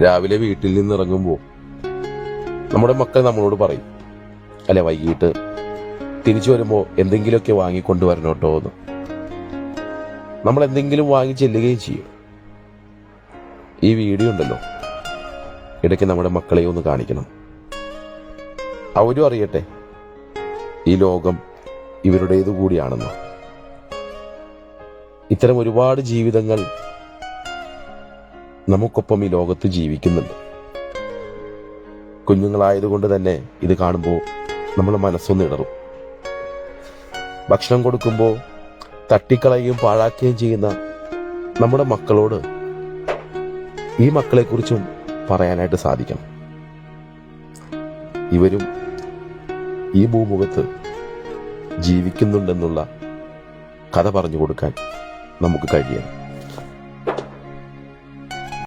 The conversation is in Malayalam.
രാവിലെ വീട്ടിൽ നിന്ന് ഇറങ്ങുമ്പോൾ നമ്മുടെ മക്കൾ നമ്മളോട് പറയും, അല്ലെ, വൈകിട്ട് തിരിച്ചു വരുമ്പോൾ എന്തെങ്കിലുമൊക്കെ വാങ്ങിക്കൊണ്ടുവരണം കേട്ടോ എന്ന്. നമ്മൾ എന്തെങ്കിലും വാങ്ങി ചെല്ലുകയും ചെയ്യും. ഈ വീഡിയോ ഉണ്ടല്ലോ, ഇടയ്ക്ക് നമ്മുടെ മക്കളെ ഒന്ന് കാണിക്കണം. അവരും അറിയട്ടെ ഈ ലോകം ഇവരുടേതു കൂടിയാണെന്ന്. ഇത്തരം ഒരുപാട് ജീവിതങ്ങൾ നമുക്കൊപ്പം ഈ ലോകത്ത് ജീവിക്കുന്നുണ്ട്. കുഞ്ഞുങ്ങളായതുകൊണ്ട് തന്നെ ഇത് കാണുമ്പോൾ നമ്മുടെ മനസ്സൊന്ന് ഇടറും. ഭക്ഷണം കൊടുക്കുമ്പോൾ തട്ടിക്കളയുകയും പാഴാക്കുകയും ചെയ്യുന്ന നമ്മുടെ മക്കളോട് ഈ മക്കളെക്കുറിച്ചും പറയാനായിട്ട് സാധിക്കണം. ഇവരും ഈ ഭൂമുഖത്ത് ജീവിക്കുന്നുണ്ടെന്നുള്ള കഥ പറഞ്ഞു കൊടുക്കാൻ നമുക്ക് കഴിയണം.